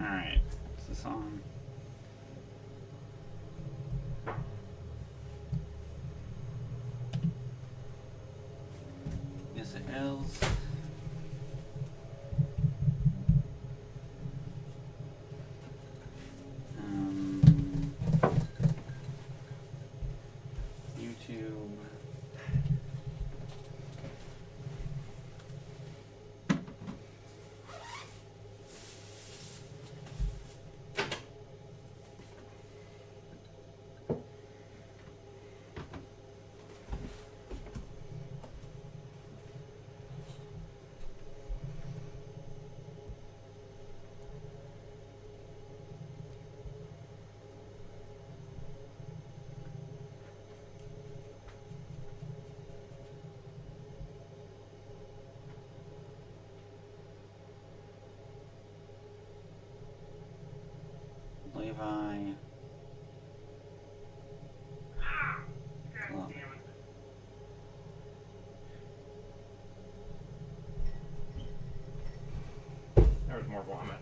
Alright, is this on? Yes, it is. YouTube. Levi. There was more vomit.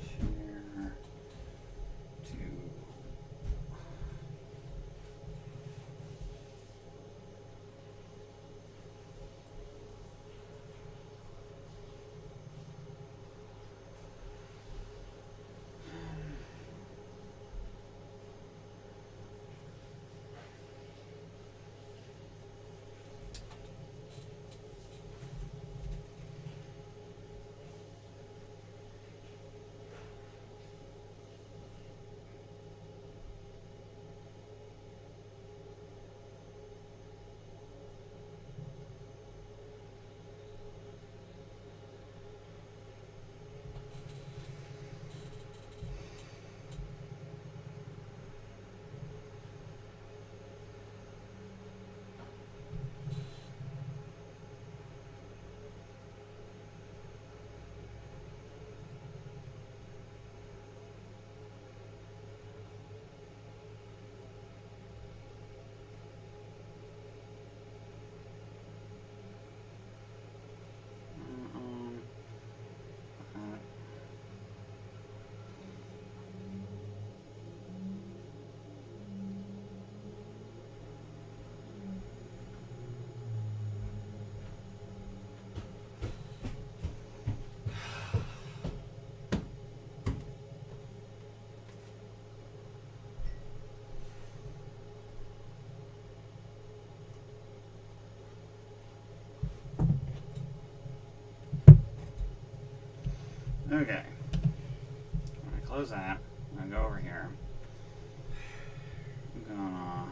Share to okay. I'm gonna close that. I'm gonna go over here. I'm gonna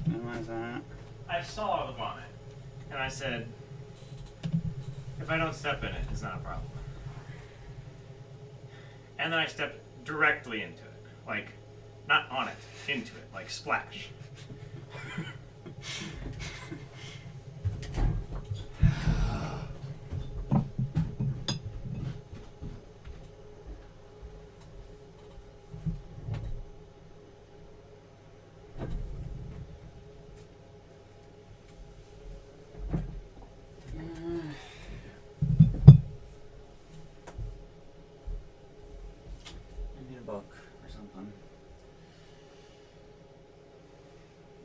minimize that. I saw the vomit, and I said, if I don't step in it, it's not a problem. And then I stepped directly into it. Like, not on it, into it. Like, splash. I need a book or something.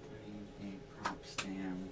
I need a prop stand.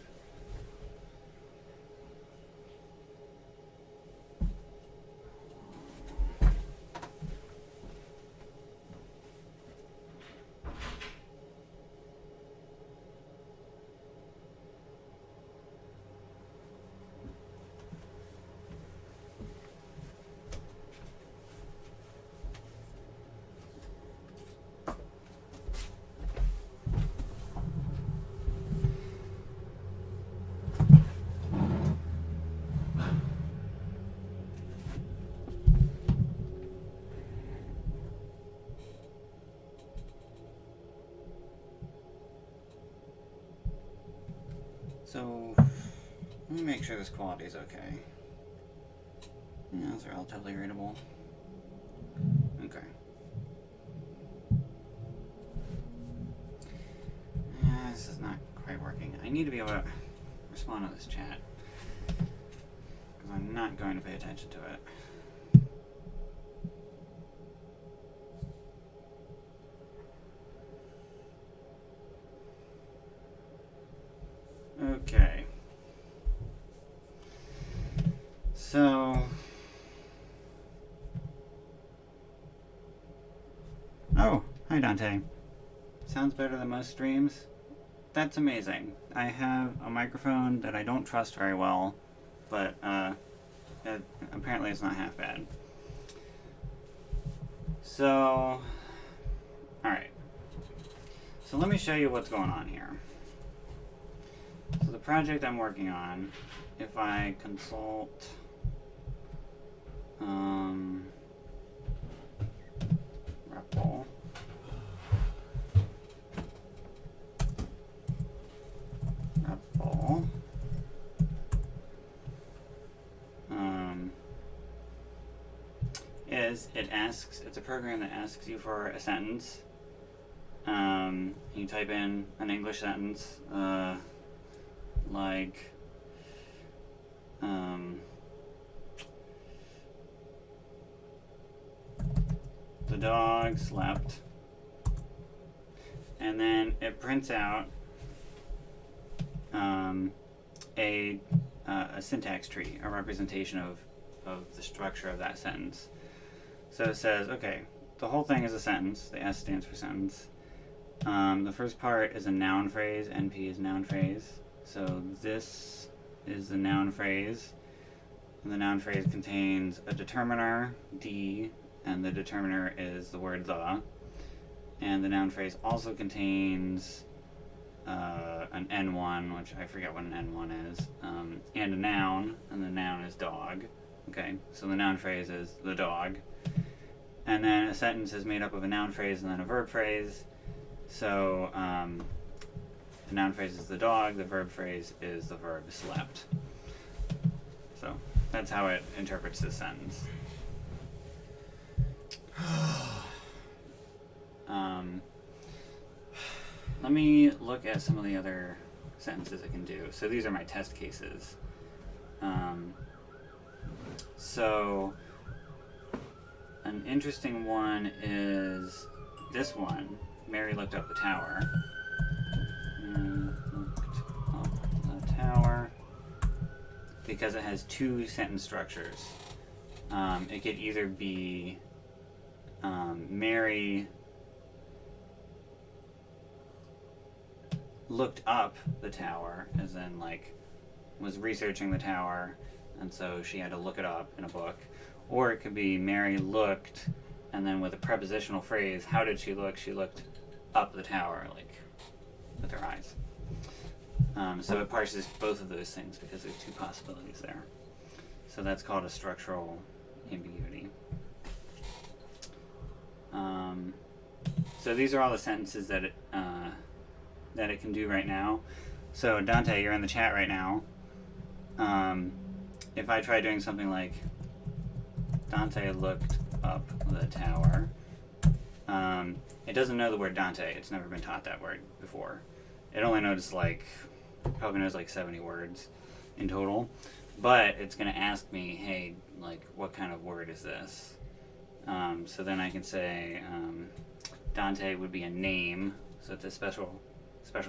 So, let me make sure this quality is okay. Yeah, those are relatively readable. Okay. this is not quite working. I need to be able to respond to this chat, because I'm not going to pay attention to it. Okay. So, oh, hi Dante. Sounds better than most streams. That's amazing. I have a microphone that I don't trust very well, but apparently it's not half bad. So, alright. So let me show you what's going on here. So the project I'm working on, if I consult REPL, it's a program that asks you for a sentence. You type in an English sentence, like, the dog slept, and then it prints out a syntax tree, a representation of the structure of that sentence. So it says, okay, the whole thing is a sentence. The S stands for sentence. The first part is a noun phrase. NP is noun phrase. So this is the noun phrase. And the noun phrase contains a determiner, D, and the determiner is the word the. And the noun phrase also contains an N1, which I forget what an N1 is, and a noun, and the noun is dog. Okay, so the noun phrase is the dog. And then a sentence is made up of a noun phrase and then a verb phrase. So the noun phrase is the dog, the verb phrase is the verb slept. So that's how it interprets this sentence. Let me look at some of the other sentences it can do. So these are my test cases. So an interesting one is this one. Mary looked up the tower. Because it has two sentence structures. It could either be Mary looked up the tower, as in like was researching the tower, and so she had to look it up in a book. Or it could be Mary looked, and then with a prepositional phrase, how did she look? She looked up the tower, like with her eyes. So it parses both of those things because there's two possibilities there. So that's called a structural ambiguity. So these are all the sentences that it can do right now. So Dante, you're in the chat right now. If I try doing something like Dante looked up the tower, it doesn't know the word Dante. It's never been taught that word before. It only knows probably knows like 70 words in total. But it's going to ask me, hey, like, what kind of word is this? So then I can say Dante would be a name. So it's a special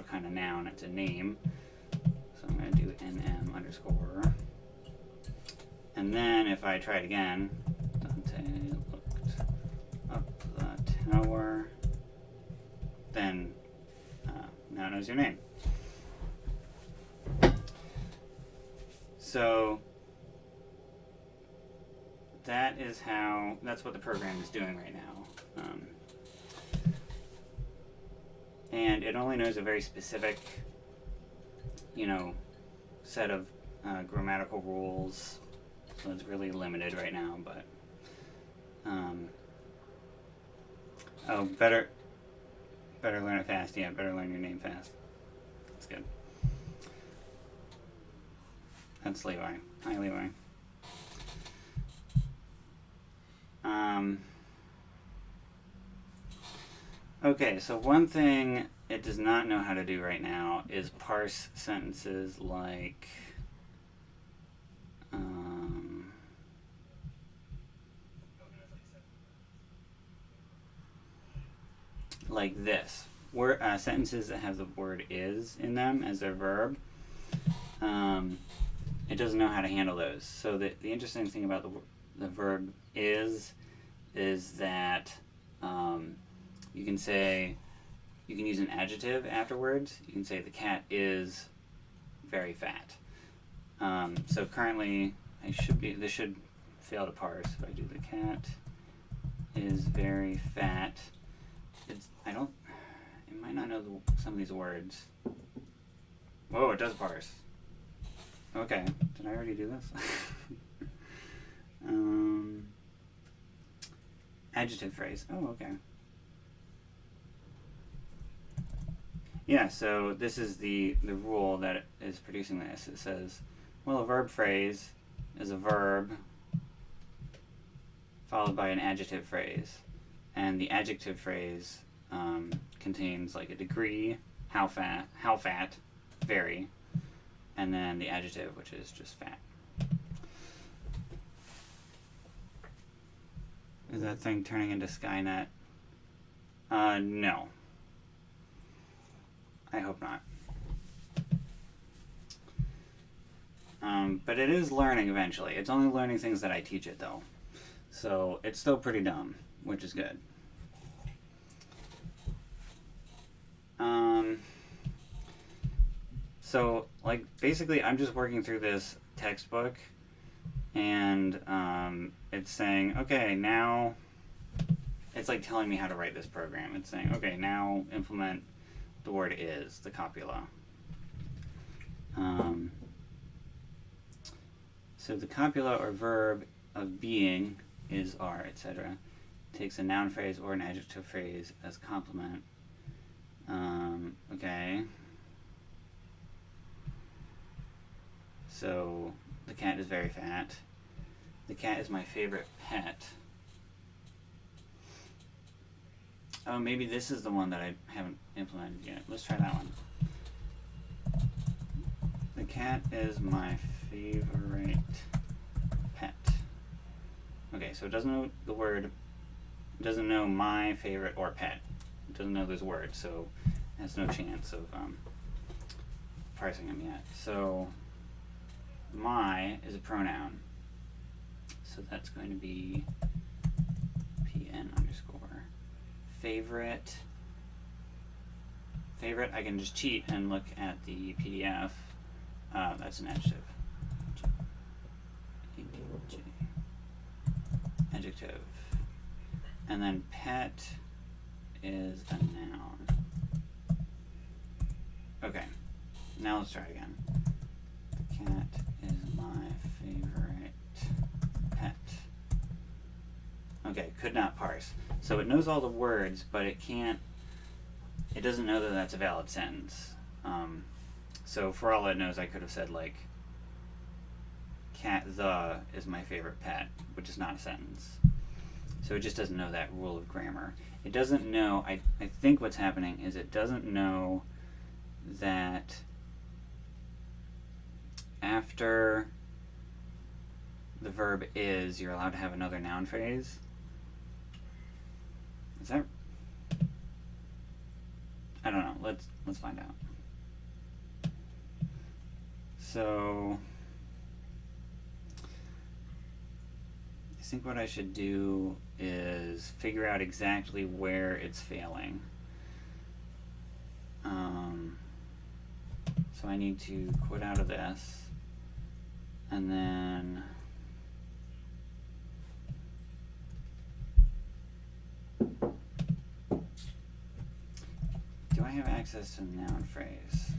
kind of noun. It's a name. So I'm going to do nm underscore. And then if I try it again, Dante looked up the tower, then now it knows your name. So that's what the program is doing right now. And it only knows a very specific, set of grammatical rules. So it's really limited right now, but better learn it fast. Yeah, better learn your name fast. That's good. That's Levi. Hi, Levi. Okay, so one thing it does not know how to do right now is parse sentences like this. Sentences that have the word is in them as their verb. It doesn't know how to handle those. So the interesting thing about the verb is that you can use an adjective afterwards. You can say the cat is very fat. So currently this should fail to parse. If I do the cat is very fat, it might not know some of these words. Whoa, it does parse. Okay, did I already do this? Adjective phrase. Oh, okay. Yeah, so this is the rule that is producing this. It says, well, a verb phrase is a verb followed by an adjective phrase. And the adjective phrase contains like a degree, how fat, very, and then the adjective, which is just fat. Is that thing turning into Skynet? No. I hope not. But it is learning eventually. It's only learning things that I teach it, though. So it's still pretty dumb, which is good. So, like, basically, I'm just working through this textbook, and it's saying, okay, now, it's like telling me how to write this program. It's saying, okay, now implement the word is, the copula. So the copula or verb of being is, are, etc. Takes a noun phrase or an adjective phrase as complement. Okay. So the cat is very fat. The cat is my favorite pet. Oh, maybe this is the one that I haven't implemented yet. Let's try that one. The cat is my favorite pet. Okay, so it doesn't know the word, it doesn't know my favorite or pet. It doesn't know those words, so it has no chance of parsing them yet. So my is a pronoun. So that's going to be PN underscore. Favorite, I can just cheat and look at the PDF. That's an adjective. Adjective. And then pet is a noun. Okay, now let's try it again. The cat is my favorite pet. Okay, could not parse. So it knows all the words, but it doesn't know that that's a valid sentence. So for all it knows, I could have said like, cat the is my favorite pet, which is not a sentence. So it just doesn't know that rule of grammar. It doesn't know, I think what's happening is it doesn't know that after the verb is, you're allowed to have another noun phrase. Is that? I don't know. Let's find out. So I think what I should do is figure out exactly where it's failing. So I need to quit out of this, and then do I have access to noun phrase?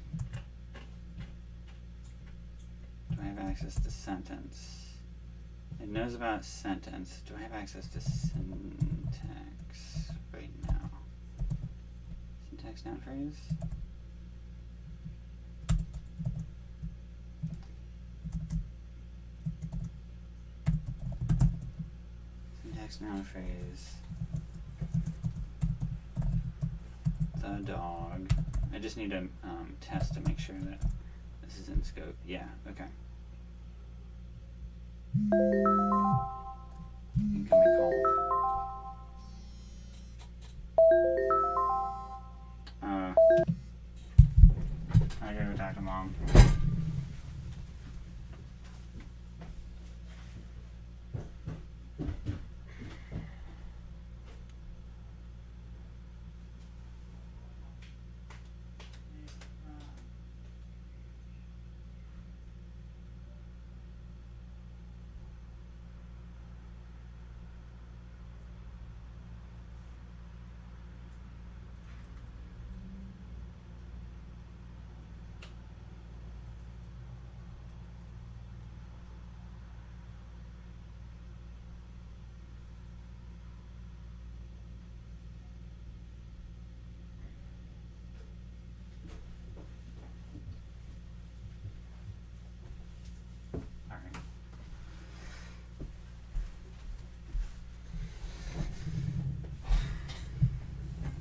Do I have access to sentence? It knows about sentence. Do I have access to syntax right now? Syntax noun phrase? Syntax noun phrase. the dog. I just need to test to make sure that this is in scope. Yeah, okay. Incoming call. I gotta go talk to Mom.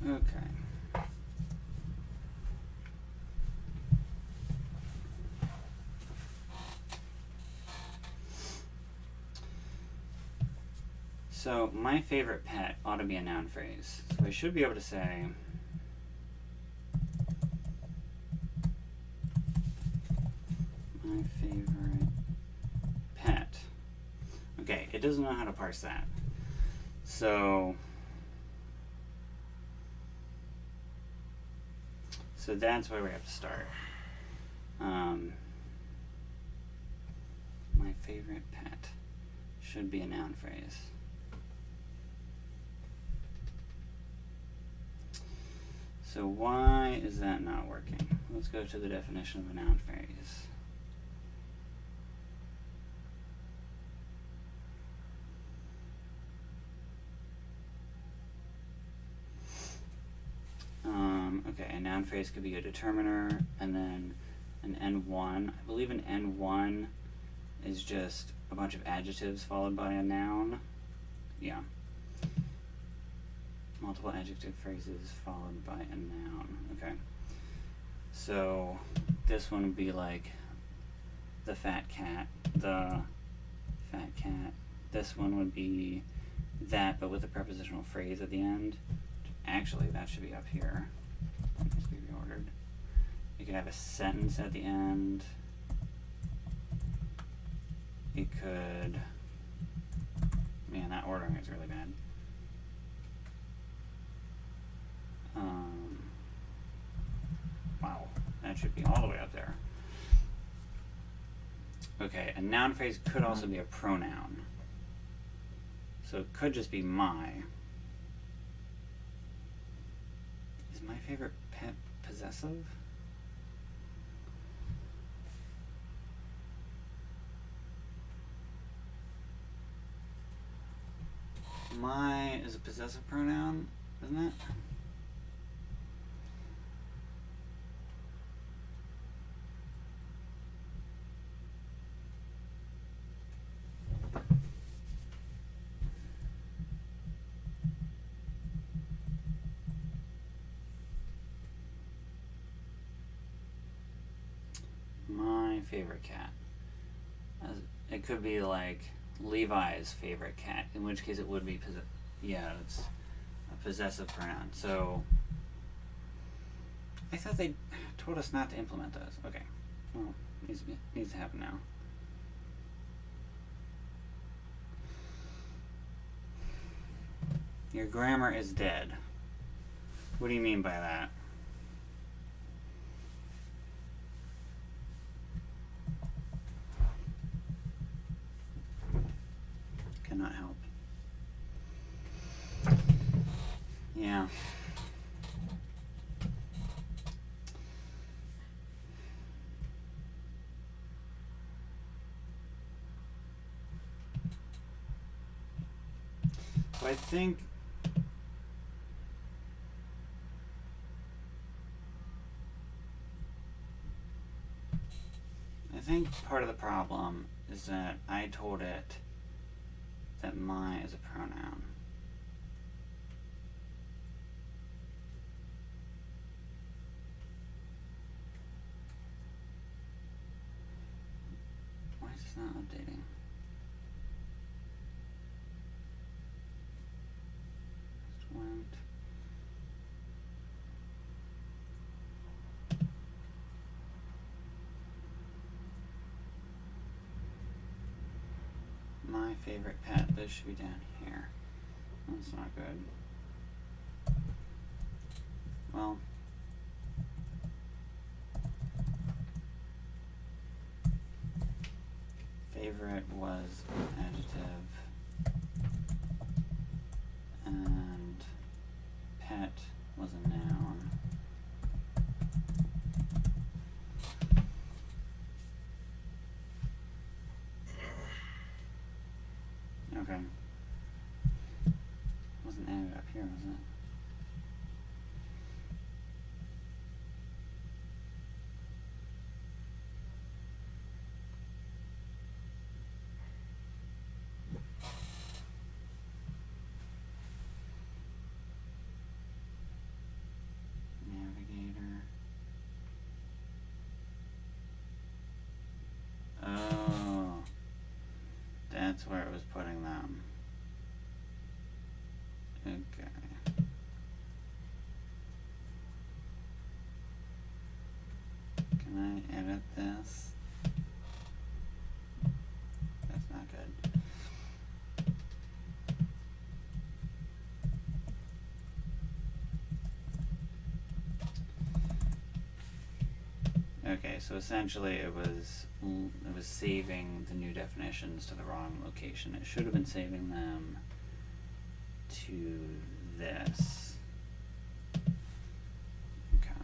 Okay. So my favorite pet ought to be a noun phrase. So I should be able to say my favorite pet. Okay, it doesn't know how to parse that. So that's where we have to start. My favorite pet should be a noun phrase. So why is that not working? Let's go to the definition of a noun phrase. Okay, a noun phrase could be a determiner, and then an N1. I believe an N1 is just a bunch of adjectives followed by a noun. Yeah. Multiple adjective phrases followed by a noun. Okay. So this one would be like the fat cat, the fat cat. This one would be that, but with a prepositional phrase at the end. Actually, that should be up here. That needs to be reordered. You could have a sentence at the end. You could... Man, that ordering is really bad. Wow, that should be all the way up there. Okay, a noun phrase could also be a pronoun. So it could just be my. Is my favorite pet possessive? My is a possessive pronoun, isn't it? My favorite cat. It could be like Levi's favorite cat, in which case it would be it's a possessive pronoun. So I thought they told us not to implement those. Okay, well, needs to happen now. Your grammar is dead. What do you mean by that? Cannot help. Yeah. So I think part of the problem is that I told it that my is a pronoun. not updating. Just went. My favorite pet, this should be down here. That's not good. Well, favorite was an adjective, and pet was a noun. Okay. Wasn't added up here, was it? Navigator. Oh. That's where it was putting them. Okay. Can I edit this? That's not good. Okay, so essentially it was saving the new definitions to the wrong location. It should have been saving them to this. Okay.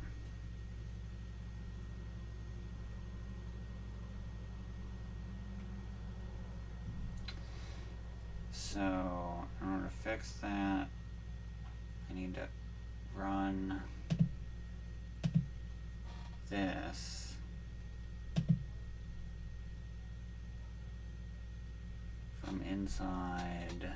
So in order to fix that, I need to run this from inside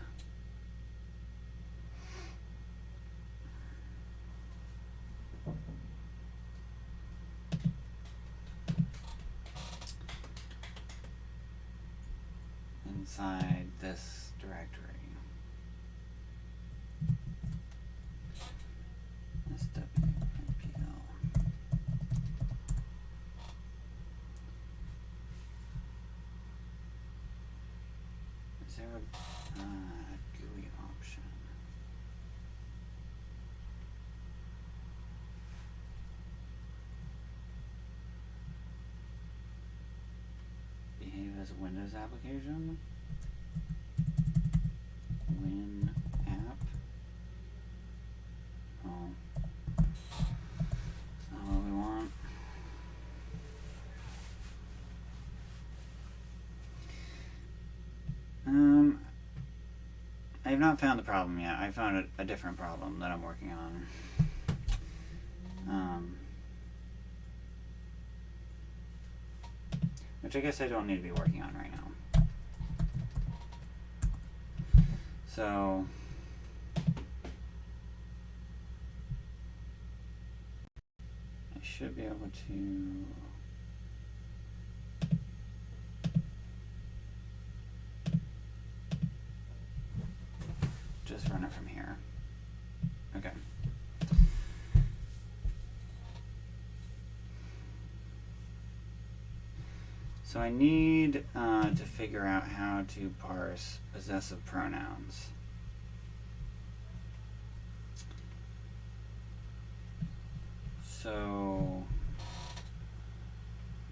this directory. SWIPL. Is there a GUI option? Behave as a Windows application? Win app? Oh. That's not what we want. I have not found the problem yet. I found a different problem that I'm working on. Which I guess I don't need to be working on right now. So I should be able to just run it from here. Okay. So I need to figure out how to parse possessive pronouns. So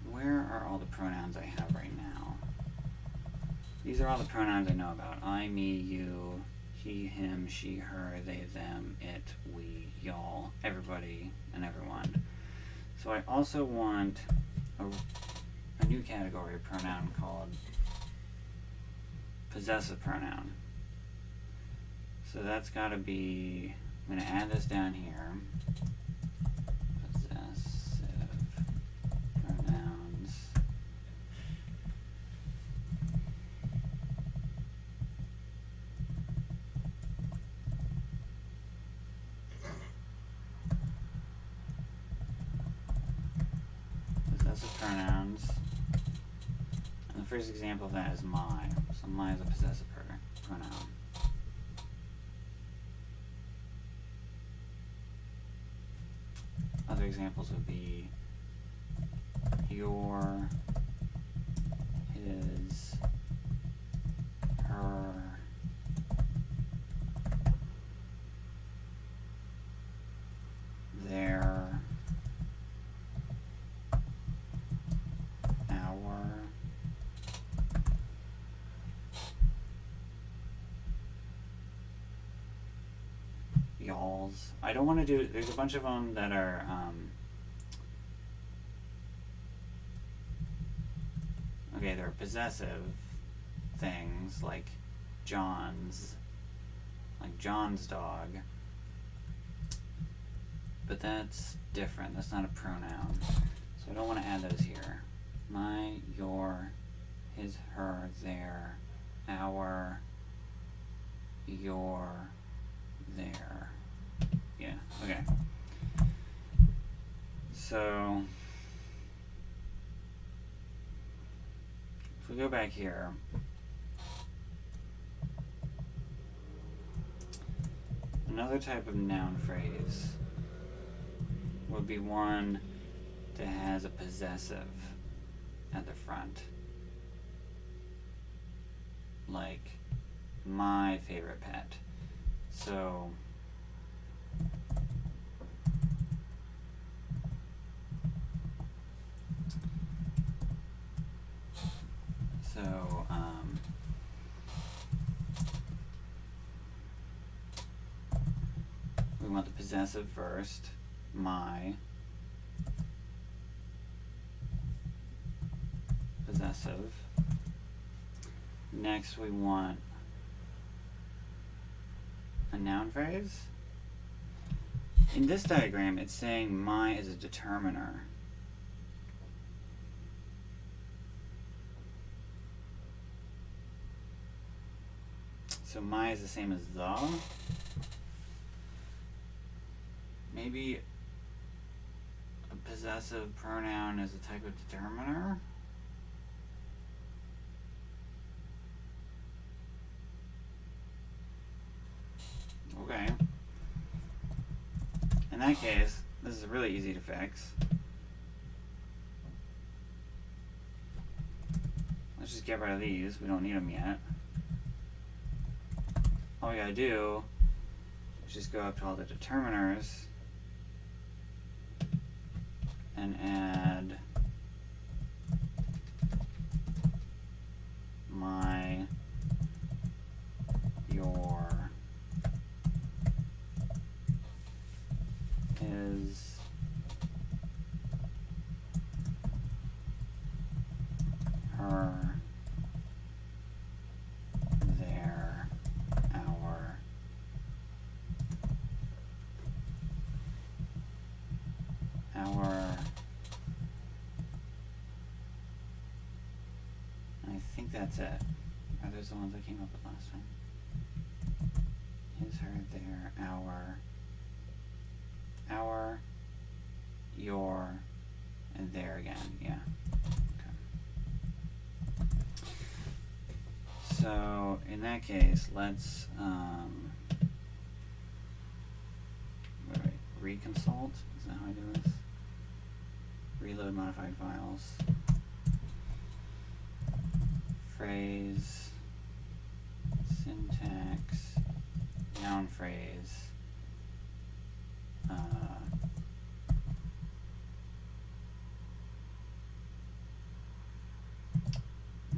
where are all the pronouns I have right now? These are all the pronouns I know about. I, me, you, he, him, she, her, they, them, it, we, y'all, everybody, and everyone. So I also want a new category of pronoun called possessive pronoun. So that's got to be, I'm going to add this down here. Possessive pronouns. Possessive pronouns. And the first example of that is my. So my is a possessive pronoun. Other examples would be your, his, her, their, our, y'all's. I don't want to do, there's a bunch of them that are okay, they're possessive things like John's dog, but that's different. That's not a pronoun, so I don't want to add those here. My, your, his, her, their, our, your, their. Yeah, okay. So if we go back here, another type of noun phrase would be one that has a possessive at the front. Like my favorite pet. So we want the possessive first, my, possessive. Next we want a noun phrase. In this diagram, it's saying my is a determiner. So my is the same as the. Maybe a possessive pronoun is a type of determiner. Okay. In that case, this is really easy to fix. Let's just get rid of these. We don't need them yet. All we gotta do is just go up to all the determiners and add my, your, his, her, their, our, and I think that's it. Are those the ones I came up with last time? His, her, their, our, your, and there again, yeah. Okay. So in that case, let's reconsult. Is that how I do this? Reload modified files. Phrase, syntax, noun phrase.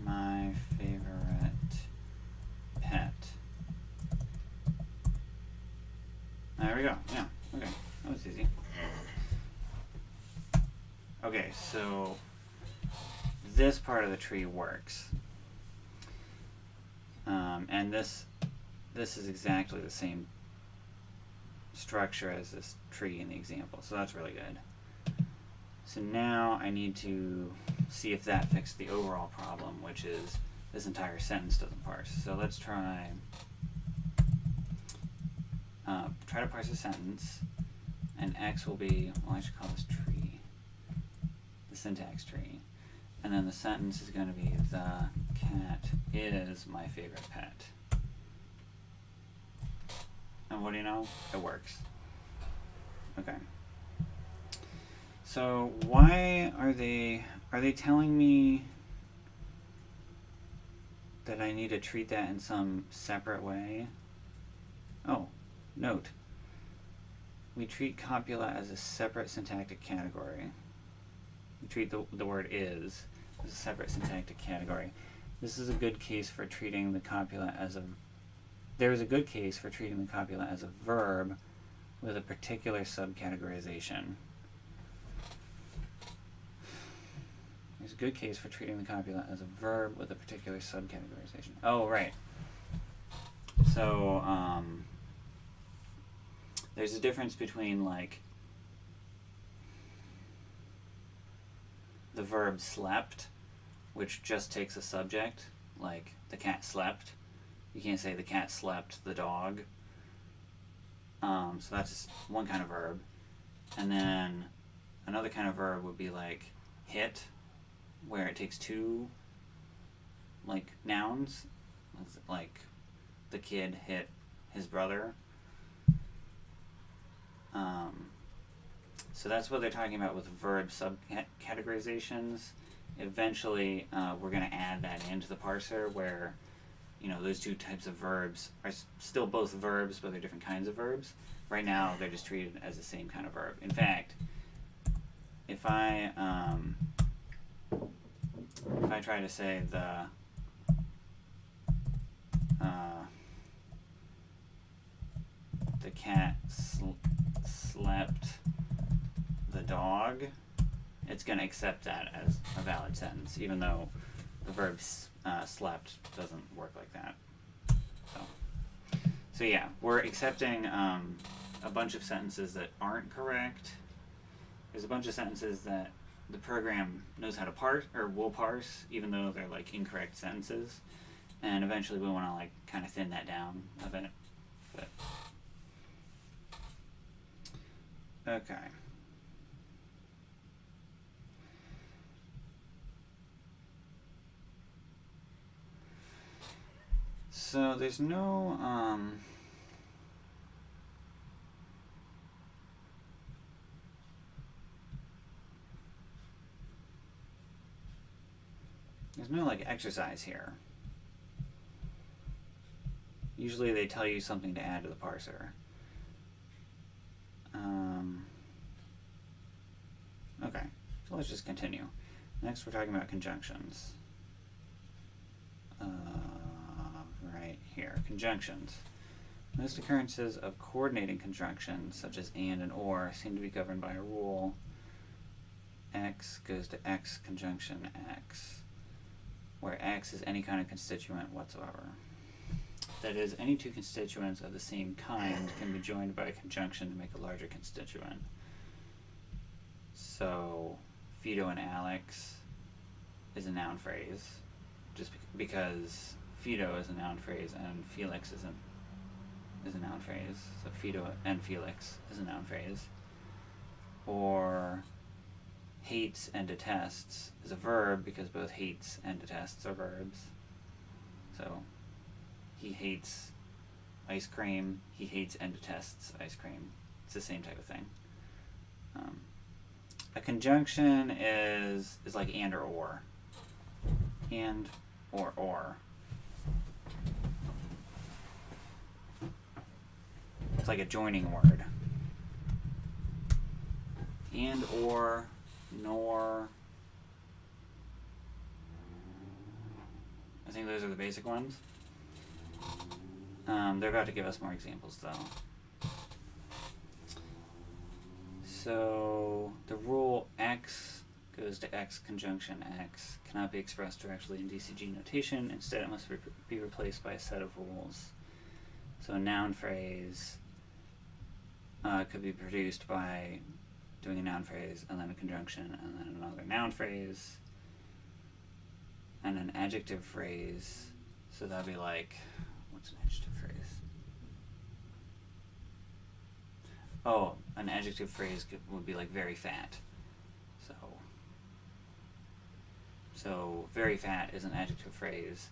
My favorite pet. There we go. Yeah. Okay. That was easy. Okay, so this part of the tree works. And this is exactly the same structure as this tree in the example, so that's really good. So now I need to see if that fixed the overall problem, which is this entire sentence doesn't parse. So let's try to parse a sentence, and X will be, well, I should call this tree, the syntax tree. And then the sentence is going to be, the cat is my favorite pet. And what do you know? It works. Okay. So why are they telling me that I need to treat that in some separate way? Oh, note. We treat copula as a separate syntactic category. We treat the word is as a separate syntactic category. This is a good case for treating the copula as a there is a good case for treating the copula as a verb with a particular subcategorization. There's a good case for treating the copula as a verb with a particular subcategorization. Oh, right. So, there's a difference between, like, the verb slept, which just takes a subject, like the cat slept. You can't say the cat slept the dog. So that's one kind of verb. And then another kind of verb would be like hit, where it takes two, like, nouns, like the kid hit his brother. So that's what they're talking about with verb subcategorizations. Eventually, we're going to add that into the parser where, you know, those two types of verbs are still both verbs, but they're different kinds of verbs. Right now, they're just treated as the same kind of verb. In fact, if I try to say the cat slept the dog, it's going to accept that as a valid sentence, even though the verb slept doesn't work like that. So yeah, we're accepting a bunch of sentences that aren't correct. There's a bunch of sentences that the program knows how to parse, or will parse, even though they're like incorrect sentences. And eventually we want to like kind of thin that down a bit. But okay. So there's no like exercise here. Usually they tell you something to add to the parser. Okay, so let's just continue. Next we're talking about conjunctions. Right here, conjunctions. Most occurrences of coordinating conjunctions, such as and or, seem to be governed by a rule. X goes to X conjunction X, where X is any kind of constituent whatsoever. That is, any two constituents of the same kind can be joined by a conjunction to make a larger constituent. So, Fido and Alex is a noun phrase, just because Fido is a noun phrase and Felix is a noun phrase. So Fido and Felix is a noun phrase. Or hates and detests is a verb because both hates and detests are verbs. So he hates ice cream, he hates and detests ice cream. It's the same type of thing. A conjunction is like and or. And or. It's like a joining word. And or, nor. I think those are the basic ones. They're about to give us more examples though. So the rule X goes to X conjunction X cannot be expressed directly in DCG notation. Instead, it must be replaced by a set of rules. So a noun phrase could be produced by doing a noun phrase and then a conjunction and then another noun phrase and an adjective phrase. So that'd be like, what's an adjective phrase? Oh, an adjective phrase would be like very fat. So very fat is an adjective phrase.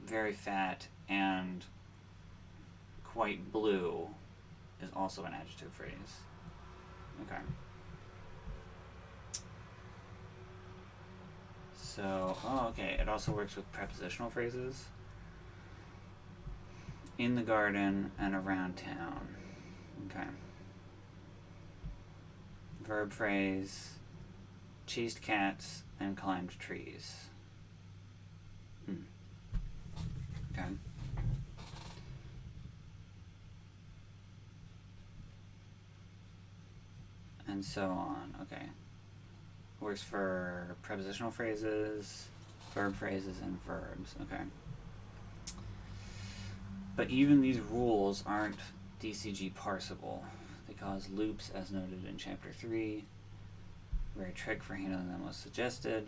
Very fat and quite blue is also an adjective phrase. Okay. So, okay, it also works with prepositional phrases. In the garden and around town. Okay. Verb phrase, chased cats and climbed trees. Okay. And so on. Okay. Works for prepositional phrases, verb phrases, and verbs. Okay. But even these rules aren't DCG parsable. They cause loops, as noted in Chapter 3, where a trick for handling them was suggested.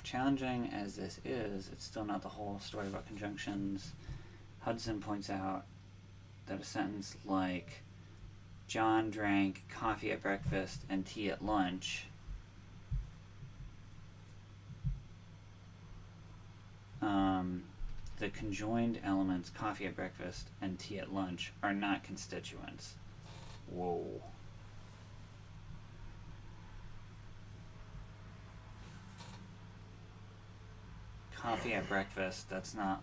Challenging as this is, it's still not the whole story about conjunctions. Hudson points out that a sentence like, John drank coffee at breakfast and tea at lunch, the conjoined elements coffee at breakfast and tea at lunch are not constituents. Whoa. Coffee at breakfast, that's not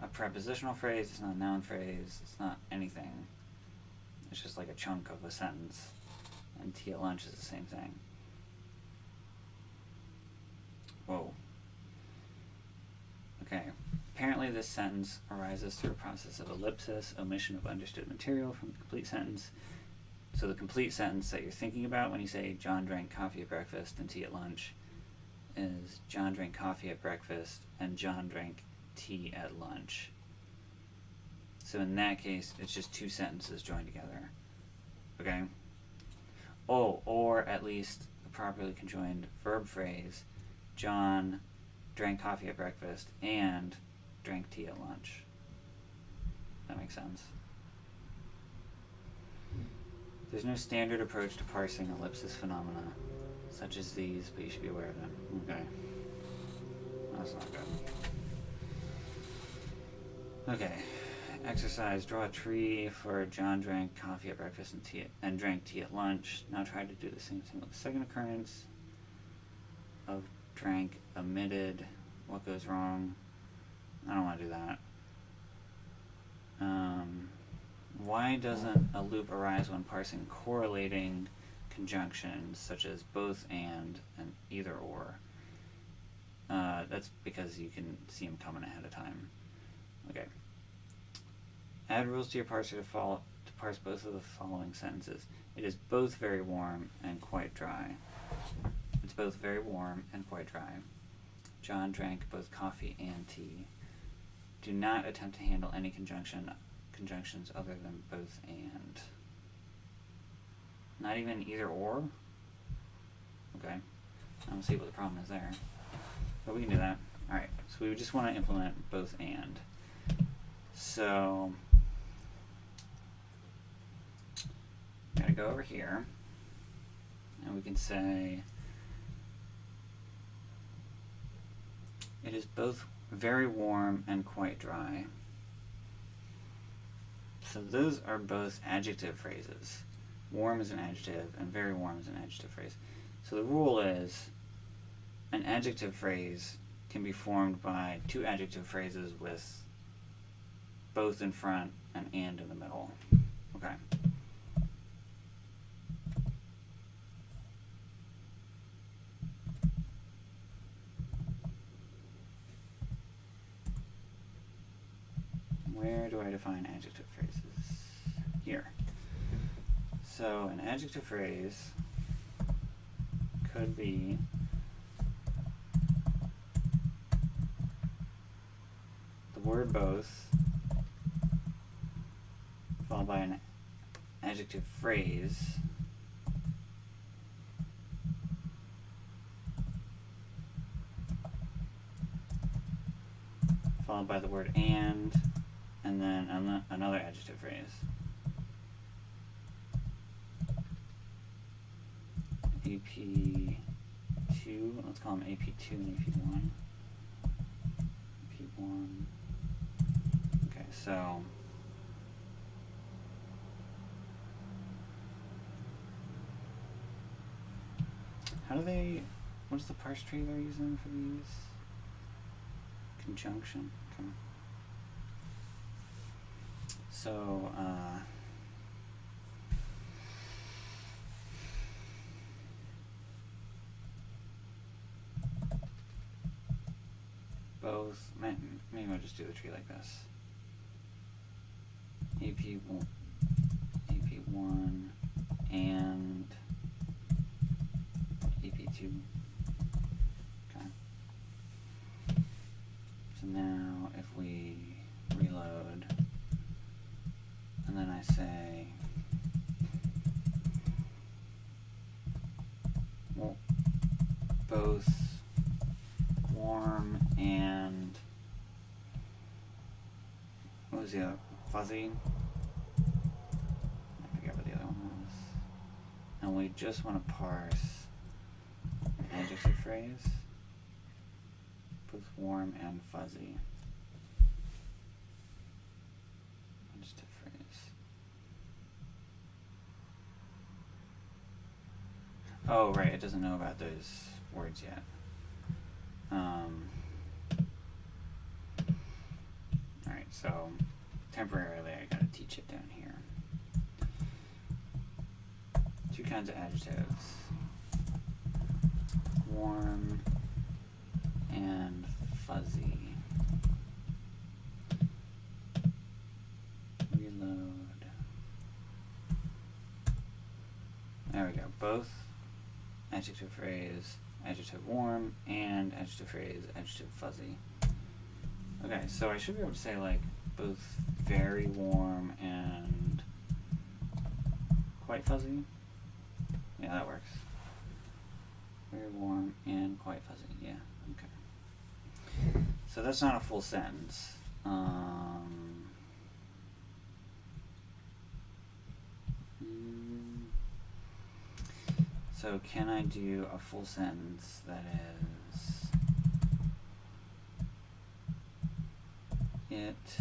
a prepositional phrase, it's not a noun phrase, it's not anything. It's just like a chunk of a sentence. And tea at lunch is the same thing. Whoa. Okay. Apparently this sentence arises through a process of ellipsis, omission of understood material from the complete sentence. So the complete sentence that you're thinking about when you say John drank coffee at breakfast and tea at lunch is John drank coffee at breakfast and John drank tea at lunch. So in that case, it's just two sentences joined together. Okay? Oh, or at least a properly conjoined verb phrase, John drank coffee at breakfast and drank tea at lunch. That makes sense. There's no standard approach to parsing ellipsis phenomena such as these, but you should be aware of them. Okay. That's not good. Okay. Exercise. Draw a tree for John drank coffee at breakfast and drank tea at lunch. Now try to do the same thing with the second occurrence of drank omitted. What goes wrong? I don't want to do that. Why doesn't a loop arise when parsing correlating conjunctions such as both and either or? That's because you can see them coming ahead of time. Okay. Add rules to your parser to parse both of the following sentences. It is both very warm and quite dry. It's both very warm and quite dry. John drank both coffee and tea. Do not attempt to handle any conjunctions other than both and. Not even either or? Okay. I don't see what the problem is there. But we can do that. Alright, so we just want to implement both and. So, I'm going to go over here, and we can say, it is both very warm and quite dry. So those are both adjective phrases. Warm is an adjective, and very warm is an adjective phrase. So the rule is, an adjective phrase can be formed by two adjective phrases with both in front and in the middle. Okay. Where do I define adjective phrases? Here. So an adjective phrase could be the word both followed by an adjective phrase followed by the word and then another adjective phrase. AP2, let's call them AP2 and AP1. AP1. Okay, so how do they, what's the parse tree they're using for these? Conjunction. Okay. So, both, maybe I'll just do the tree like this. AP1 and AP2. Okay. So now if we reload, and then I say, well, both warm and, what was the other, fuzzy? I forget what the other one was. And we just want to parse adjective phrase, both warm and fuzzy. Adjective phrase. Oh, right, it doesn't know about those words yet. Alright, so temporarily I gotta teach it down here. Two kinds of adjectives. Warm and fuzzy. Reload. There we go. Both adjective phrase, adjective warm, and adjective phrase, adjective fuzzy. Okay, so I should be able to say like both very warm and quite fuzzy. Yeah, that works. Very warm and quite fuzzy. Yeah, okay. So that's not a full sentence. So can I do a full sentence that is, it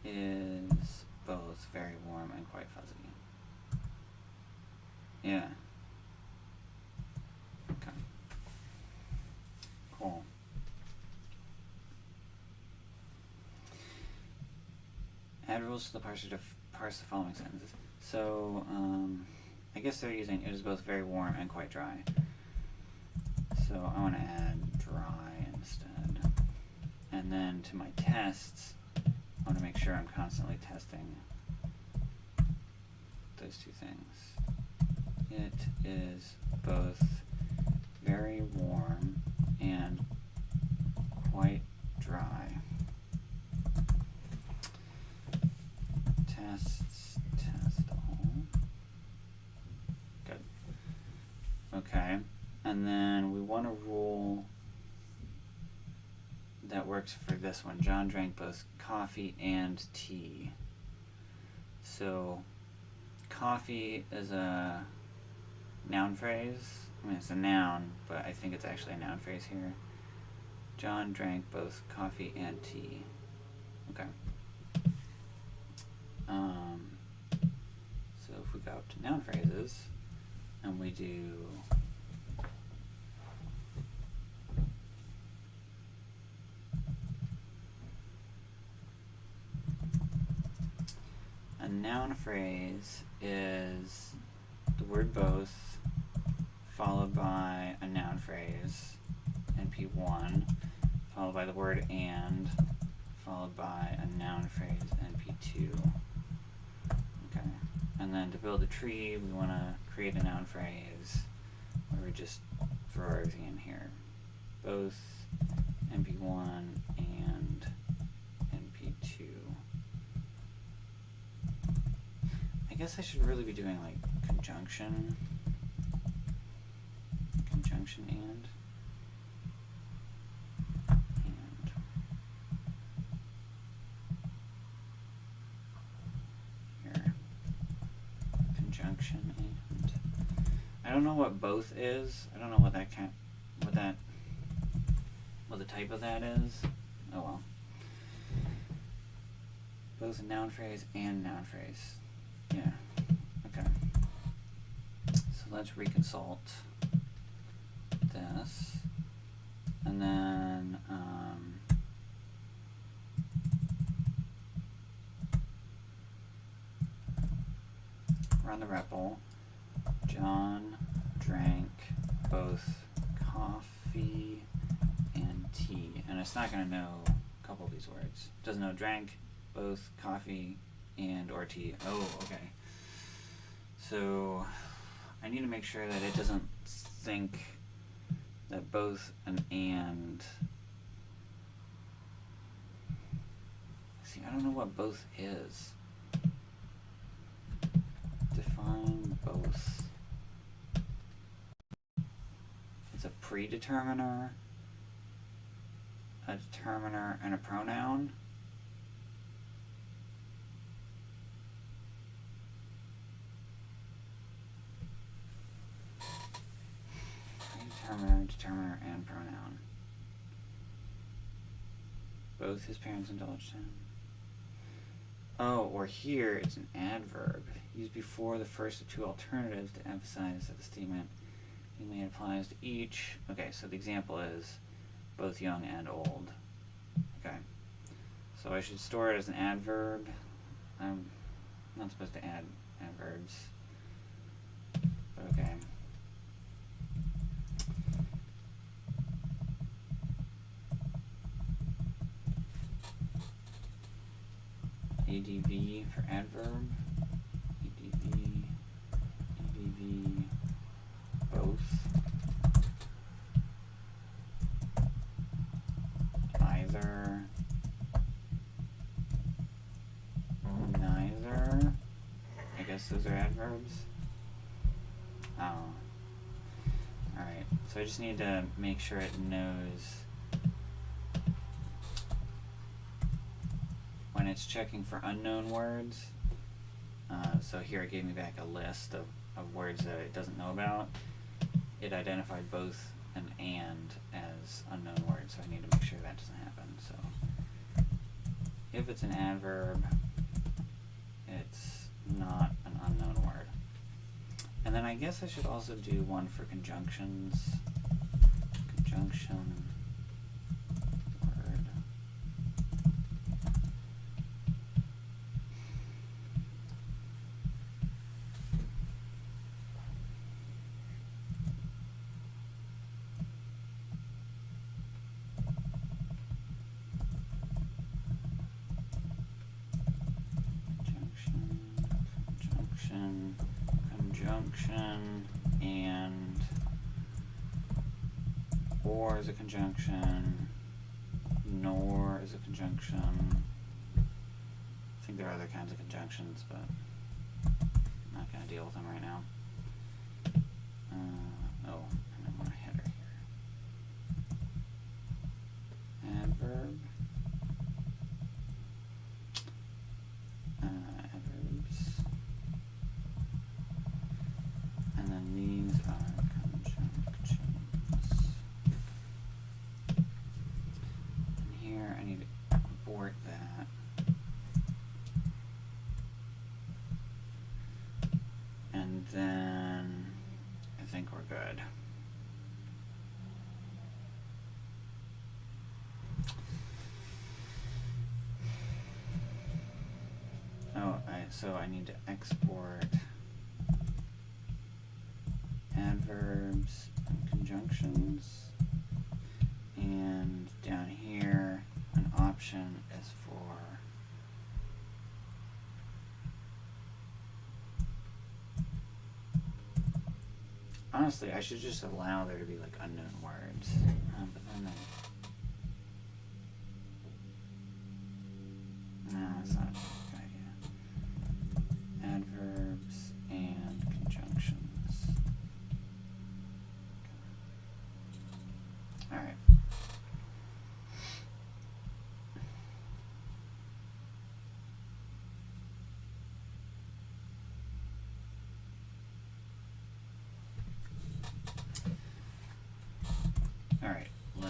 is both very warm and quite fuzzy? Yeah. Okay. Cool. Add rules to the parser to parse the following sentences. So, I guess they're using it is both very warm and quite dry. So I want to add dry instead. And then to my tests, I want to make sure I'm constantly testing those two things. It is both very warm and quite dry. Tests, test all. Good. Okay. And then we want a rule that works for this one. John drank both coffee and tea. So coffee is a noun phrase. I mean, it's a noun, but I think it's actually a noun phrase here. John drank both coffee and tea. Okay. So if we go up to noun phrases and we do a noun phrase is the word both followed by a noun phrase, NP1, followed by the word and, followed by a noun phrase, NP2. Okay, and then to build a tree, we want to create a noun phrase where we just throw everything in here. Both NP1 and NP2. I guess I should really be doing like conjunction and here conjunction and I don't know what both is. I don't know what the type of that is. Oh well. Both a noun phrase and noun phrase. Yeah. Okay. So let's reconsult this. And then run the REPL. John drank both coffee and tea. And it's not going to know a couple of these words. It doesn't know drank, both coffee and or tea. Oh, okay. So I need to make sure that it doesn't think that both an and. See, I don't know what both is. Define both. It's a predeterminer, a determiner, and a pronoun. Predeterminer, determiner, and pronoun. Both his parents indulged him. Oh, or here it's an adverb used before the first of two alternatives to emphasize that the statement mainly applies to each. Okay, so the example is both young and old. Okay, so I should store it as an adverb. I'm not supposed to add adverbs, but okay. ADV for adverb. ADV, both. Either. Neither. I guess those are adverbs. Oh. Alright, so I just need to make sure it knows when it's checking for unknown words. So here it gave me back a list of words that it doesn't know about. It identified both an and as unknown words, so I need to make sure that doesn't happen. So if it's an adverb, it's not an unknown word. And then I guess I should also do one for conjunctions. Conjunction word. Conjunction, and or is a conjunction, nor is a conjunction. I think there are other kinds of conjunctions, but I'm not going to deal with them right now. Oh, and I want a header here. Adverb. Adverbs. And then these are conjunctions. And here I need to abort that. And then I think we're good. Oh, so I need to export adverbs and conjunctions, and down here an option is for honestly I should just allow there to be like unknown words, but then no, that's not a good idea. Adverbs and conjunctions. Alright.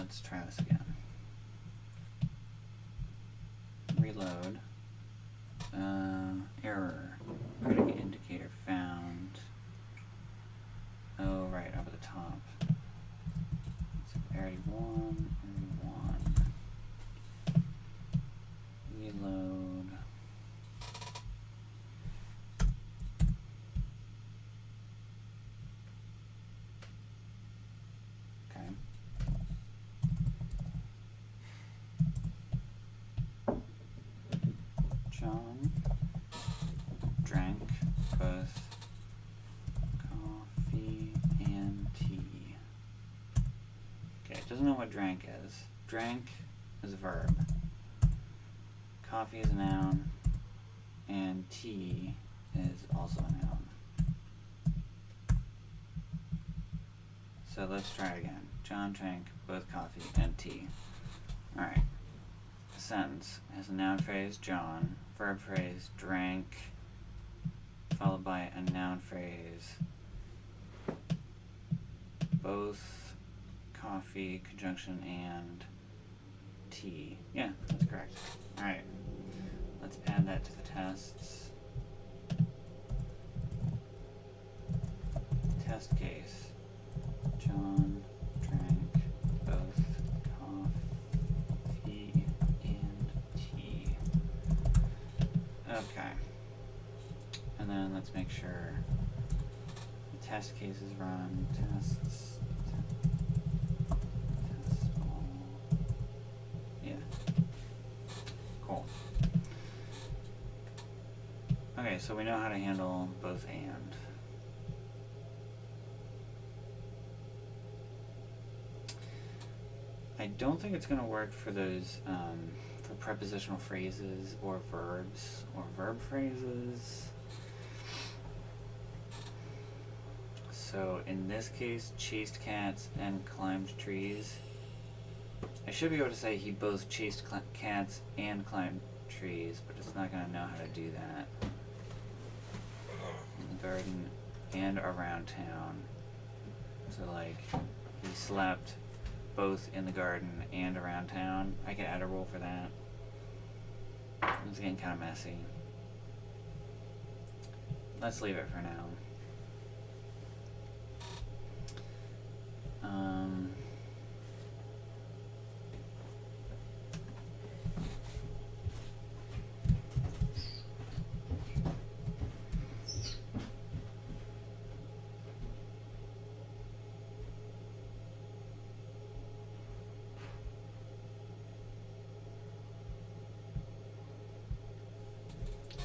let's try this again. Reload. Error. Predicate indicator found. Oh, right, up at the top. So array 1, reload. Okay. John drank both coffee and tea. Okay, it doesn't know what drank is. Drank is a verb. Coffee is a noun. And tea is also a noun. So let's try it again. John drank both coffee and tea. Alright. A sentence has a noun phrase, John, verb phrase, drank, followed by a noun phrase, both coffee, conjunction, and tea. Yeah, that's correct. Alright. Let's add that to the tests. Test case. John drank both coffee and tea. Okay. And then let's make sure the test case is run. Tests. Test all. Yeah. Cool. Okay, so we know how to handle both and. I don't think it's going to work for those, for prepositional phrases or verbs or verb phrases. So in this case, chased cats and climbed trees. I should be able to say he both chased cats and climbed trees, but it's not going to know how to do that. In the garden and around town. So like, he slept both in the garden and around town. I could add a rule for that. It's getting kind of messy. Let's leave it for now.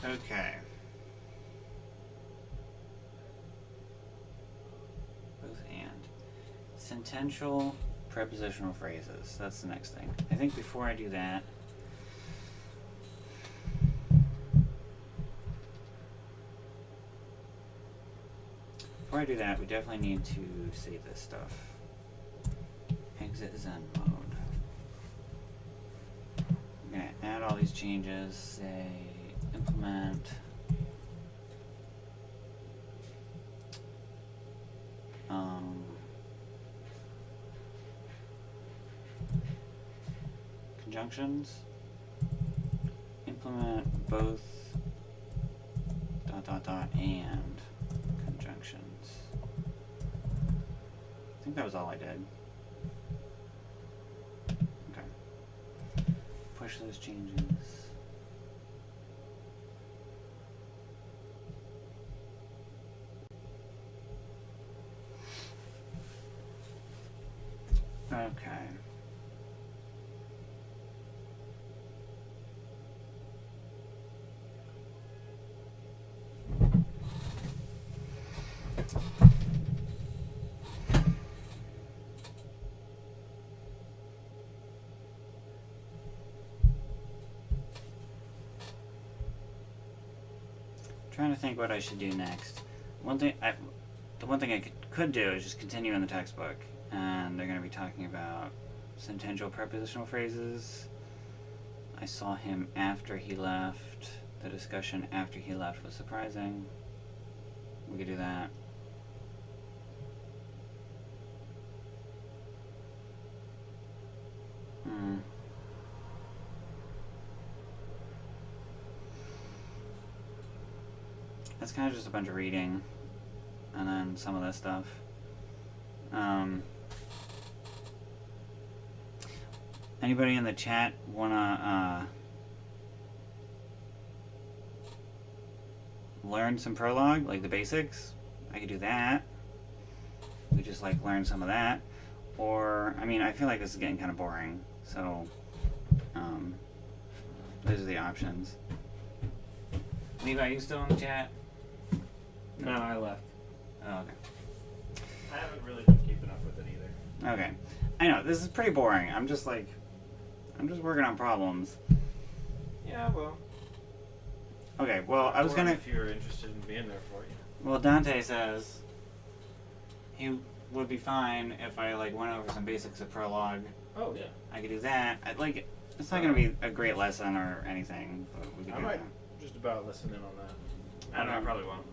Okay. Both and. Sentential prepositional phrases. That's the next thing. I think before I do that, we definitely need to save this stuff. Exit Zen mode. I'm going to add all these changes, say implement conjunctions, implement both ... and conjunctions. I think that was all I did. Okay. Push those changes. Okay. Trying to think what I should do next. The one thing I could do is just continue in the textbook, and they're going to be talking about sentential prepositional phrases. I saw him after he left. The discussion after he left was surprising. We could do that. it's kind of just a bunch of reading, and then some of this stuff. Anybody in the chat wanna learn some Prolog, like the basics? I could do that. We just like learn some of that. Or, I mean, I feel like this is getting kind of boring, so those are the options. Levi, are you still in the chat? No, I left. Oh, okay. I haven't really been keeping up with it either. Okay. I know, this is pretty boring. I'm just working on problems. Yeah, well. Okay, well, I was gonna... If you're interested in being there for you. Well, Dante says he would be fine if I, like, went over some basics of Prolog. Oh, yeah. I could do that. It's not gonna be a great lesson or anything, but we could I do might that. just about listen in on that. I don't know, I probably won't.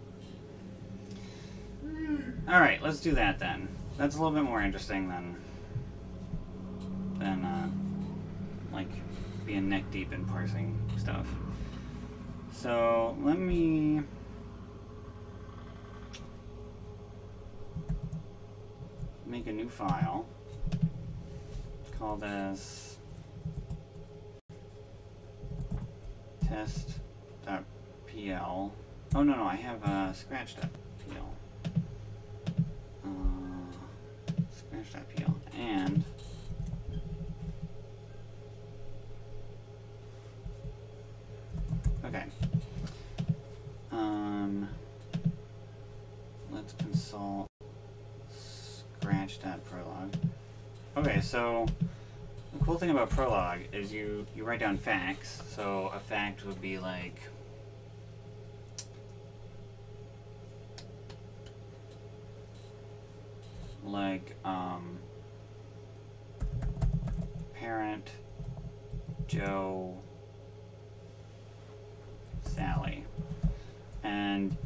Alright, let's do that then. That's a little bit more interesting than like, being neck deep in parsing stuff. So, let me... make a new file. Call this test.pl. Oh, no, I have scratch.pl. Scratch.pl. And okay. Let's consult scratch.prolog. Okay, so the cool thing about Prolog is you write down facts. So a fact would be like parent Joe Sally. And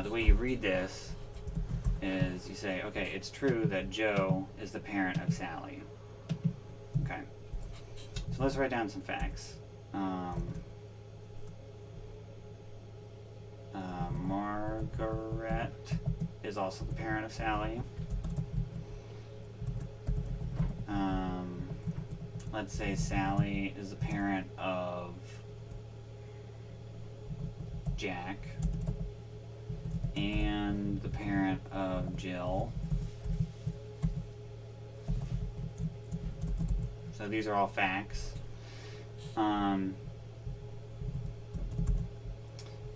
the way you read this is you say, okay, it's true that Joe is the parent of Sally. Okay. So let's write down some facts. Margaret is also the parent of Sally. Let's say Sally is the parent of Jack and the parent of Jill. So these are all facts. And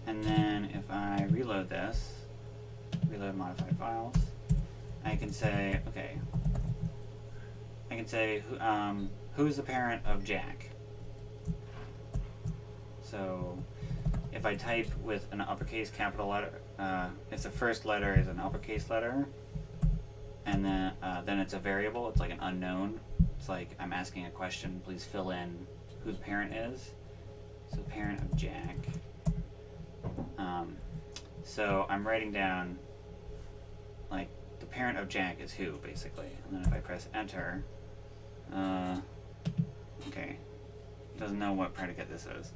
then if I reload this, reload modified files, I can say, okay, I can say who's the parent of Jack. So if I type with an uppercase capital letter, if the first letter is an uppercase letter, and then it's a variable, it's like an unknown. It's like I'm asking a question, please fill in who the parent is. So parent of Jack. So I'm writing down, like, the parent of Jack is who, basically. And then if I press enter, okay, it doesn't know what predicate this is.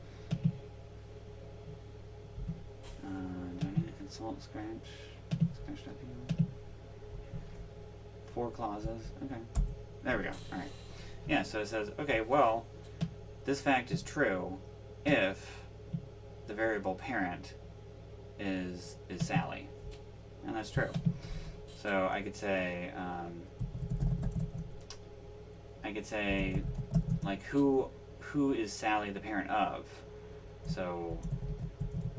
Do I need to consult Scratch? Scratch.pl? 4 clauses. Okay. There we go. Alright. Yeah, so it says, okay, well, this fact is true if the variable parent is Sally. And that's true. So I could say, like, who is Sally the parent of? So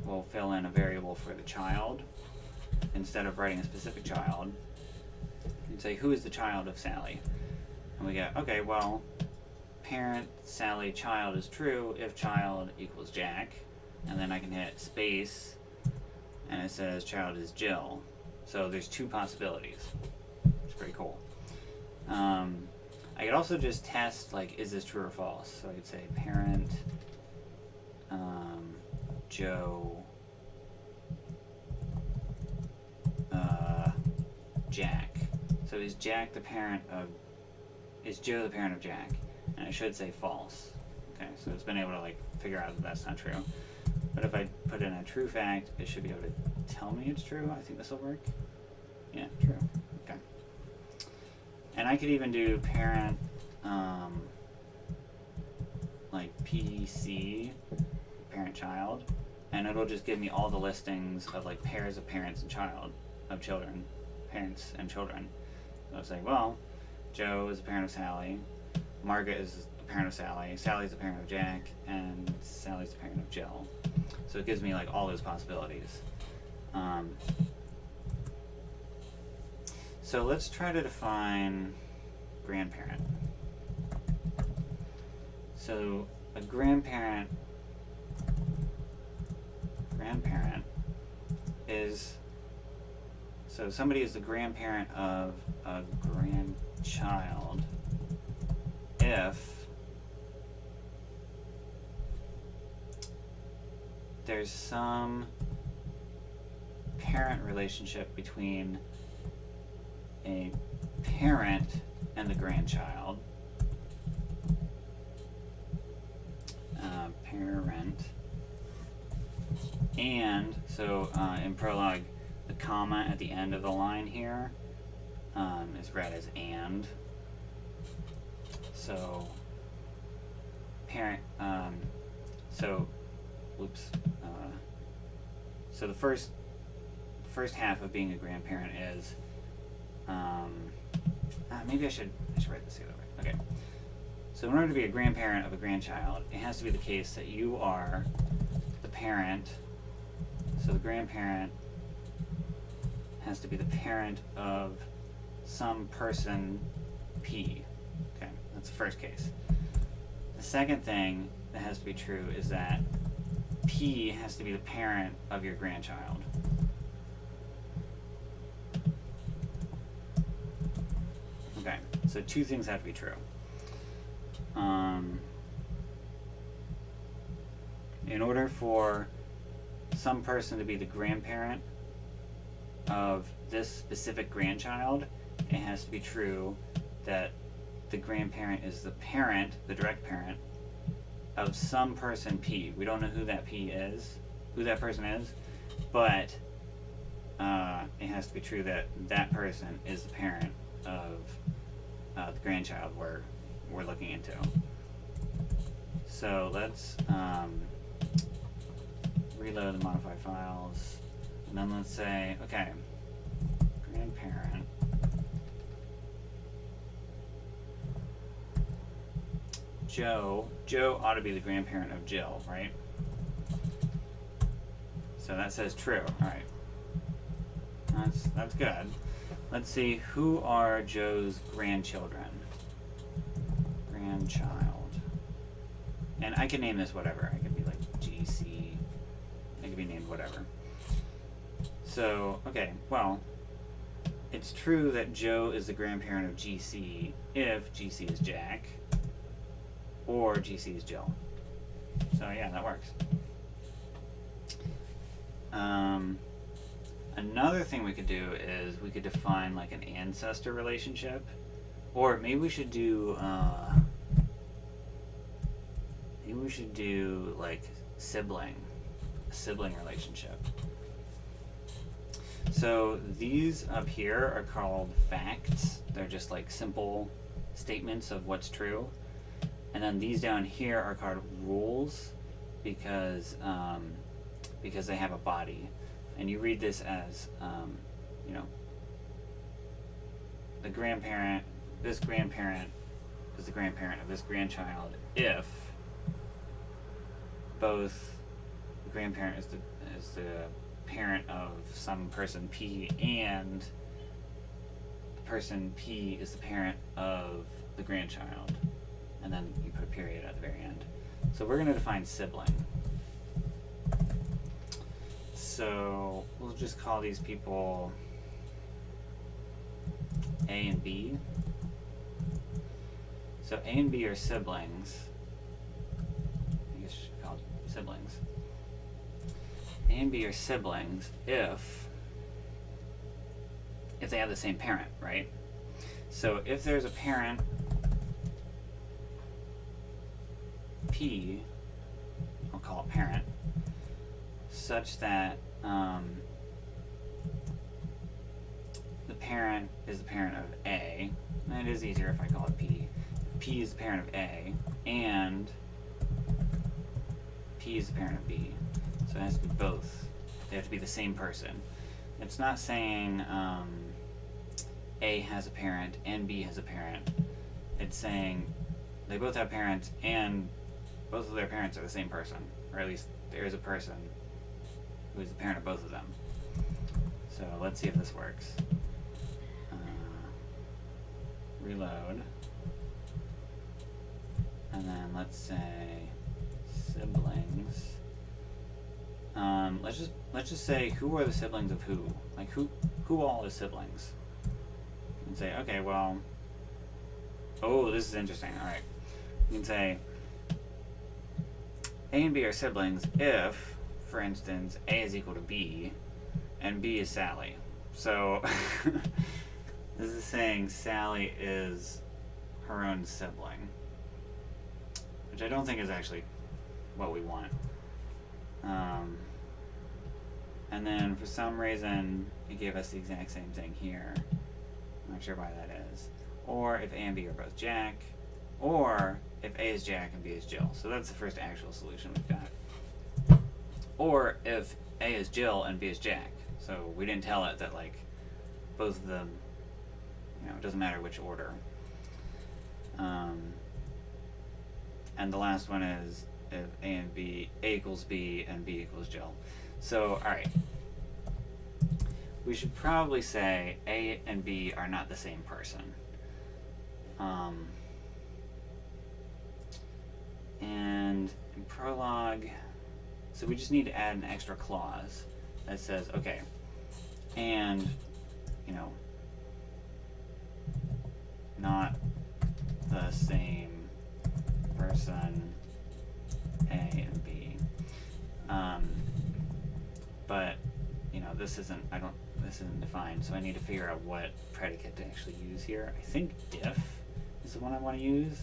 we'll fill in a variable for the child instead of writing a specific child. And say, who is the child of Sally? And we get, okay, well, parent Sally child is true if child equals Jack. And then I can hit space, and it says child is Jill. So there's 2 possibilities. It's pretty cool. I could also just test, like, is this true or false? So I could say parent Joe Jack. So is Jack the parent of, is Joe the parent of Jack? And it should say false. Okay, so it's been able to, like, figure out that that's not true. But if I put put in a true fact, it should be able to tell me it's true. I think this will work. Yeah, true. Okay. And I could even do parent, like PC, parent-child, and it'll just give me all the listings of like pairs of parents and children, parents and children. So it's like, well, Joe is the parent of Sally, Margaret is the parent of Sally, Sally's the parent of Jack, and Sally's the parent of Jill. So it gives me like all those possibilities. So let's try to define grandparent. So a grandparent is, so somebody is the grandparent of a grandchild if there's some parent relationship between a parent and the grandchild. Parent. And so in Prolog, the comma at the end of the line here is read as and. So parent. So the first half of being a grandparent is. Maybe I should write this the other way. Okay. So in order to be a grandparent of a grandchild, it has to be the case that you are the parent. So the grandparent has to be the parent of some person P. Okay, that's the first case. The second thing that has to be true is that P has to be the parent of your grandchild. Okay, so two things have to be true. In order for some person to be the grandparent of this specific grandchild, it has to be true that the grandparent is the parent, the direct parent, of some person P. We don't know who that P is, who that person is, but it has to be true that that person is the parent of the grandchild we're looking into. So let's reload the modified files, and then let's say, okay, grandparent Joe ought to be the grandparent of Jill, right? So that says true. All right, that's good. Let's see, who are Joe's grandchildren? Grandchild. And I can name this whatever. I could be like GC. It could be named whatever. So, okay, well, it's true that Joe is the grandparent of GC if GC is Jack or GC is Jill. So yeah, that works. Another thing we could do is we could define like an ancestor relationship, or maybe we should do like a sibling relationship. So these up here are called facts. They're just like simple statements of what's true. And then these down here are called rules because they have a body. And you read this as, this grandparent is the grandparent of this grandchild if both the grandparent is the parent of some person P and the person P is the parent of the grandchild. And then you put a period at the very end. So we're going to define sibling. So we'll just call these people A and B. So A and B are siblings. I guess you should call them siblings. A and B are siblings if they have the same parent, right? So if there's a parent P, I'll call it parent. such that the parent is the parent of A, and it is easier if I call it P. P is the parent of A, and P is the parent of B. So it has to be both. They have to be the same person. It's not saying A has a parent and B has a parent. It's saying they both have parents and both of their parents are the same person. Or at least there is a person who is the parent of both of them. So let's see if this works. Reload. And then let's say siblings. Let's just say who are the siblings of who? Like who all is siblings? And say, okay, well, oh, this is interesting. All right, you can say A and B are siblings if, for instance, A is equal to B, and B is Sally. So this is saying Sally is her own sibling, which I don't think is actually what we want. And then for some reason it gave us the exact same thing here. I'm not sure why that is. Or if A and B are both Jack, or if A is Jack and B is Jill. So that's the first actual solution we've got. Or if A is Jill and B is Jack. So we didn't tell it that like both of them, it doesn't matter which order. And the last one is if A equals B and B equals Jill. So, alright. We should probably say A and B are not the same person. And in Prolog, so we just need to add an extra clause that says, okay, and, not the same person, A and B. But this isn't defined, so I need to figure out what predicate to actually use here. I think diff is the one I want to use.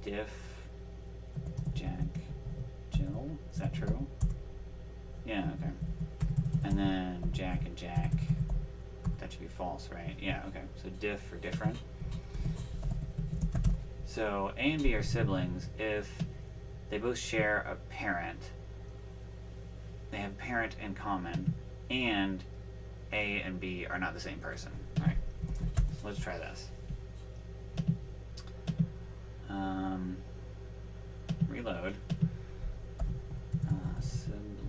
Diff Jack Jill. Is that true? Yeah, okay. And then Jack and Jack. That should be false, right? Yeah, okay. So diff for different. So A and B are siblings if they both share a parent. They have a parent in common, and A and B are not the same person. Alright, so let's try this. Reload. Siblings.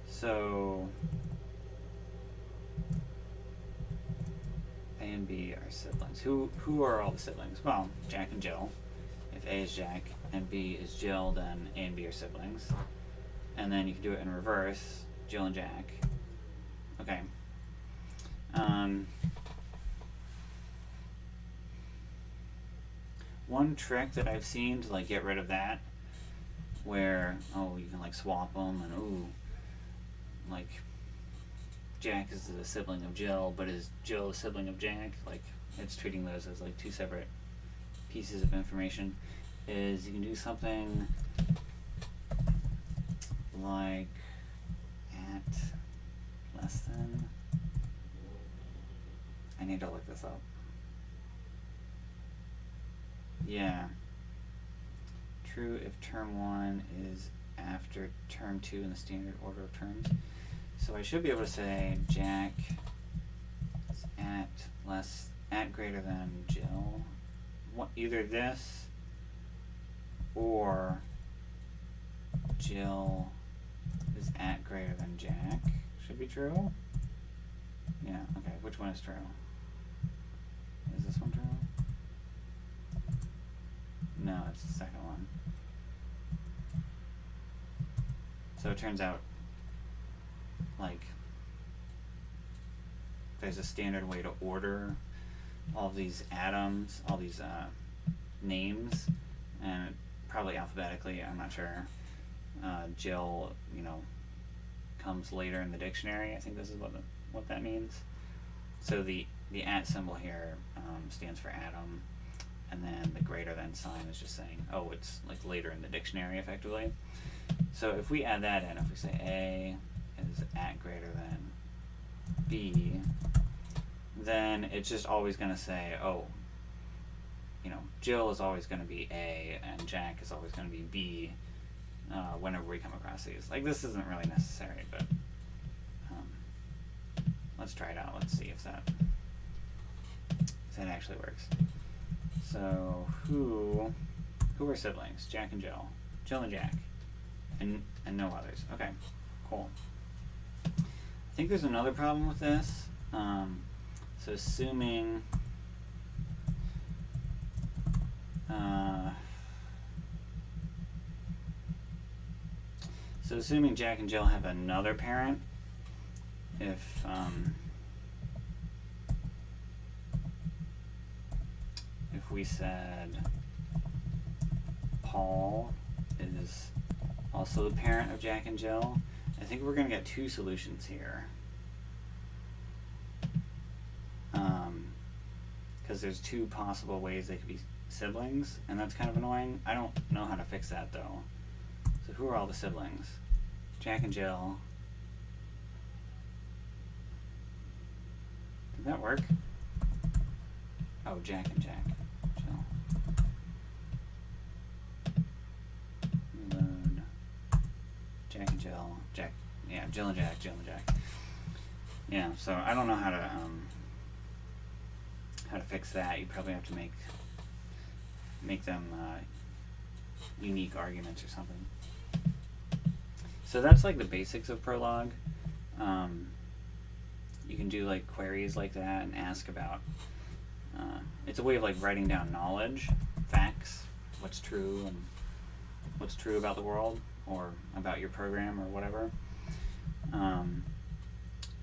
So A and B are siblings. Who are all the siblings? Well, Jack and Jill. If A is Jack and B is Jill, then A and B are siblings. And then you can do it in reverse, Jill and Jack. Okay. One trick that I've seen to get rid of that, where you can swap them and Jack is the sibling of Jill, but is Jill a sibling of Jack? It's treating those as two separate pieces of information. Is you can do something like at less than. I need to look this up. Yeah. True if term 1 is after term 2 in the standard order of terms. So I should be able to say Jack is at greater than Jill. Either this or Jill is at greater than Jack. Should be true. Yeah, okay, which one is true? Is this one true? No, it's the second one. So it turns out there's a standard way to order all these atoms, all these names, and probably alphabetically, I'm not sure. Jill, comes later in the dictionary. I think this is what that means. So the at symbol here stands for atom, and then the greater than sign is just saying, oh, it's like later in the dictionary effectively. So if we add that in, if we say A is at greater than B, then it's just always going to say, oh, you know, Jill is always going to be A and Jack is always going to be B whenever we come across these. Like, this isn't really necessary, but let's try it out. Let's see if that actually works. So who are siblings? Jack and Jill. Jill and Jack. And no others. Okay, cool. I think there's another problem with this. So assuming Jack and Jill have another parent, if we said Paul is also the parent of Jack and Jill, I think we're going to get two solutions here. Because there's two possible ways they could be siblings, and that's kind of annoying. I don't know how to fix that though. So who are all the siblings? Jack and Jill. Did that work? Oh, Jack and Jack. Jill. Reload. Jack and Jill. Jack. Yeah, Jill and Jack. Jill and Jack. Yeah. So I don't know how to fix that. You probably have to make them unique arguments or something. So that's like the basics of Prolog. You can do like queries like that and ask about. It's a way of like writing down knowledge, facts, what's true and what's true about the world or about your program or whatever. And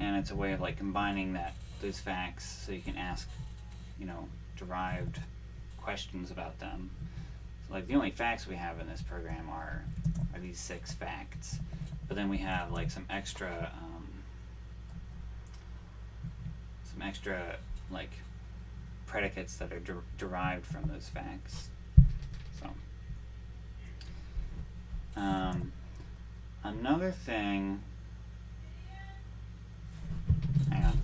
it's a way of like combining those facts so you can ask, you know, derived questions about them. So like the only facts we have in this program are these 6 facts, but then we have like some extra like predicates that are derived from those facts. So another thing, hang on.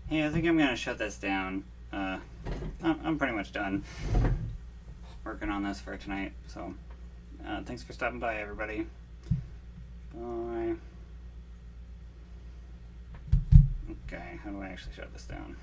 Hey, I think I'm gonna shut this down. I'm pretty much done working on this for tonight. So, thanks for stopping by, everybody. Bye. Okay, how do I actually shut this down?